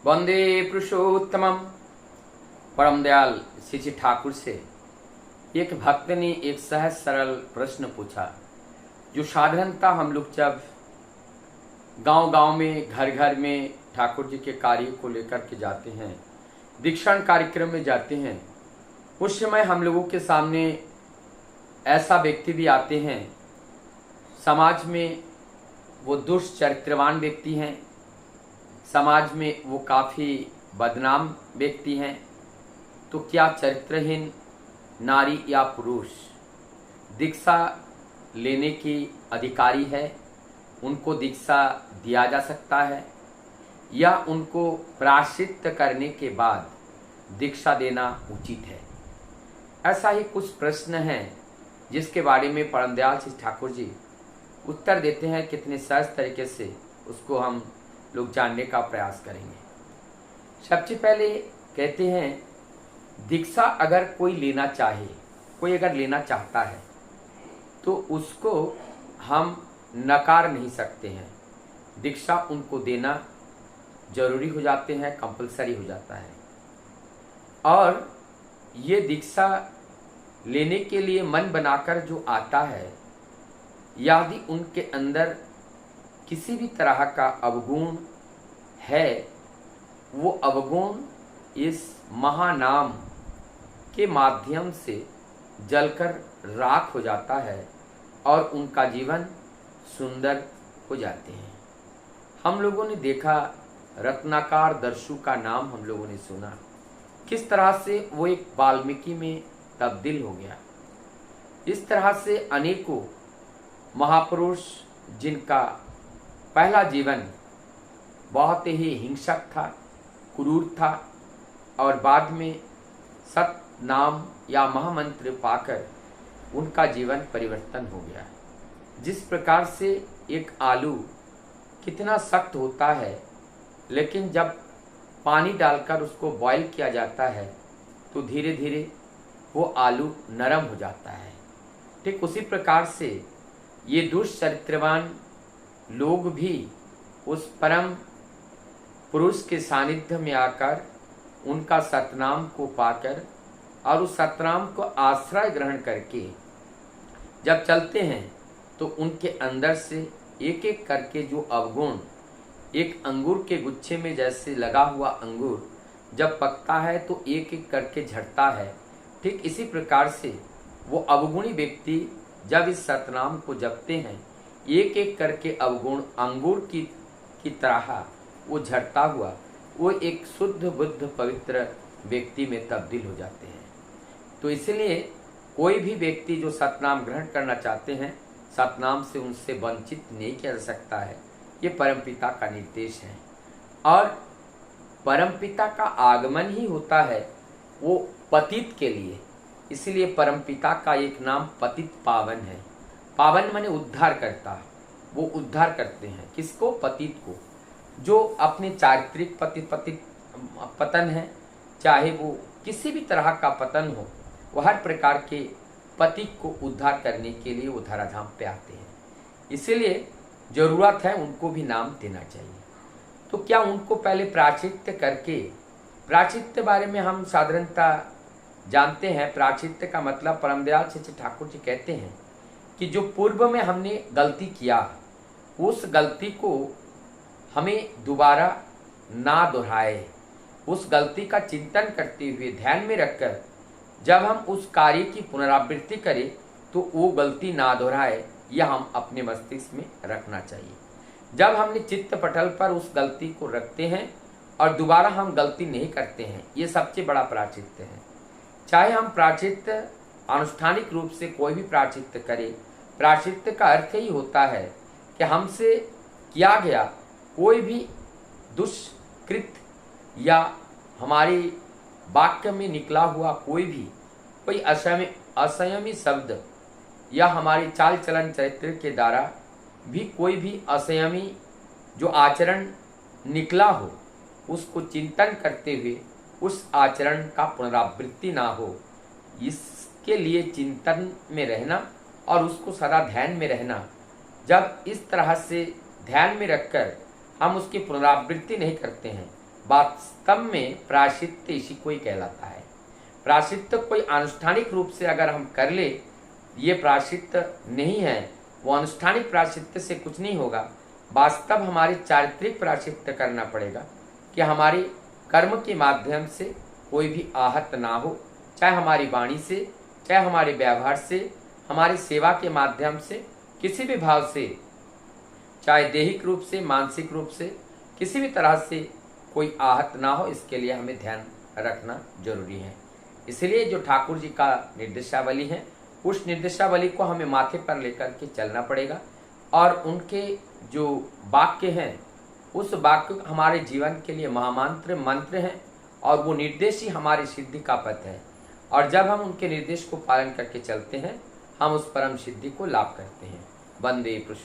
वंदे पुरुषोत्तमम। परम दयाल श्री श्री ठाकुर से एक भक्त ने एक सहज सरल प्रश्न पूछा, जो साधारणतः हम लोग जब गांव-गांव में, घर-घर में ठाकुर जी के कार्य को लेकर के जाते हैं, दीक्षांत कार्यक्रम में जाते हैं, उस समय हम लोगों के सामने ऐसा व्यक्ति भी आते हैं, समाज में वो दुष्चरित्रवान व्यक्ति हैं, समाज में वो काफ़ी बदनाम व्यक्ति हैं। तो क्या चरित्रहीन नारी या पुरुष दीक्षा लेने की अधिकारी है? उनको दीक्षा दिया जा सकता है या उनको प्रायश्चित करने के बाद दीक्षा देना उचित है? ऐसा ही कुछ प्रश्न हैं जिसके बारे में परम दयाल श्री ठाकुर जी उत्तर देते हैं। कितने सहज तरीके से उसको हम लोग जानने का प्रयास करेंगे। सबसे पहले कहते हैं, दीक्षा अगर कोई लेना चाहे, कोई अगर लेना चाहता है तो उसको हम नकार नहीं सकते हैं। दीक्षा उनको देना जरूरी हो जाते हैं, कंपलसरी हो जाता है। और ये दीक्षा लेने के लिए मन बनाकर जो आता है, यदि उनके अंदर किसी भी तरह का अवगुण है, वो अवगुण इस महानाम के माध्यम से जलकर राख हो जाता है और उनका जीवन सुंदर हो जाते हैं। हम लोगों ने देखा, रत्नाकर दर्शु का नाम हम लोगों ने सुना, किस तरह से वो एक वाल्मीकि में तब्दील हो गया। इस तरह से अनेकों महापुरुष जिनका पहला जीवन बहुत ही हिंसक था, क्रूर था, और बाद में सत नाम या महामंत्र पाकर उनका जीवन परिवर्तन हो गया। जिस प्रकार से एक आलू कितना सख्त होता है, लेकिन जब पानी डालकर उसको बॉईल किया जाता है तो धीरे धीरे वो आलू नरम हो जाता है। ठीक उसी प्रकार से ये दुष्चरित्रवान लोग भी उस परम पुरुष के सानिध्य में आकर उनका सतनाम को पाकर और उस सतनाम को आश्रय ग्रहण करके जब चलते हैं तो उनके अंदर से एक एक करके जो अवगुण, एक अंगूर के गुच्छे में जैसे लगा हुआ अंगूर जब पकता है तो एक एक करके झड़ता है, ठीक इसी प्रकार से वो अवगुणी व्यक्ति जब इस सतनाम को जपते हैं, एक एक करके अवगुण अंगूर की तरह वो झड़ता हुआ वो एक शुद्ध बुद्ध पवित्र व्यक्ति में तब्दील हो जाते हैं। तो इसलिए कोई भी व्यक्ति जो सतनाम ग्रहण करना चाहते हैं, सतनाम से उनसे वंचित नहीं किया जा सकता है। ये परमपिता का निर्देश है और परमपिता का आगमन ही होता है वो पतित के लिए। इसलिए परमपिता का एक नाम पतित पावन है। पावन माने उद्धार करता, वो उद्धार करते हैं किसको? पतित को। जो अपने चारित्रिक पतन है, चाहे वो किसी भी तरह का पतन हो, वह हर प्रकार के पतित को उद्धार करने के लिए वो धराधाम पे आते हैं। इसीलिए जरूरत है उनको भी नाम देना चाहिए। तो क्या उनको पहले प्रायश्चित करके, प्रायश्चित बारे में हम साधारणतः जानते हैं। प्रायश्चित का मतलब परम दयाल श्री ठाकुर जी कहते हैं कि जो पूर्व में हमने गलती किया, उस गलती को हमें दोबारा ना दोहराए। उस गलती का चिंतन करते हुए ध्यान में रखकर जब हम उस कार्य की पुनरावृत्ति करें तो वो गलती ना दोहराए, यह हम अपने मस्तिष्क में रखना चाहिए। जब हमने चित्त पटल पर उस गलती को रखते हैं और दोबारा हम गलती नहीं करते हैं, ये सबसे बड़ा प्रायश्चित है। चाहे हम प्रायश्चित आनुष्ठानिक रूप से कोई भी प्रायश्चित करें, प्रायश्चित का अर्थ ही होता है कि हमसे किया गया कोई भी दुष्कृत या हमारे वाक्य में निकला हुआ कोई असंयमी शब्द या हमारी चाल चलन चरित्र के द्वारा भी कोई भी असंयमी जो आचरण निकला हो, उसको चिंतन करते हुए उस आचरण का पुनरावृत्ति ना हो, इसके लिए चिंतन में रहना और उसको सदा ध्यान में रहना। जब इस तरह से ध्यान में रखकर हम उसकी पुनरावृत्ति नहीं करते हैं वास्तव में प्रायश्चित्त इसी को ही कहलाता है। प्रायश्चित्त कोई आनुष्ठानिक रूप से अगर हम कर ले, ये प्रायश्चित्त नहीं है, वो अनुष्ठानिक प्रायश्चित्त से कुछ नहीं होगा। वास्तव हमारी चारित्रिक प्रायश्चित्त करना पड़ेगा कि हमारे कर्म के माध्यम से कोई भी आहत ना हो, चाहे हमारी वाणी से, चाहे हमारे व्यवहार से, हमारी सेवा के माध्यम से, किसी भी भाव से, चाहे दैहिक रूप से, मानसिक रूप से, किसी भी तरह से कोई आहत ना हो, इसके लिए हमें ध्यान रखना जरूरी है। इसलिए जो ठाकुर जी का निर्देशावली है, उस निर्देशावली को हमें माथे पर लेकर के चलना पड़ेगा और उनके जो वाक्य हैं, उस वाक्य हमारे जीवन के लिए महामंत्र मंत्र हैं और वो निर्देश ही हमारी सिद्धि का पथ है। और जब हम उनके निर्देश को पालन करके चलते हैं, हम उस परम सिद्धि को लाभ करते हैं। वंदे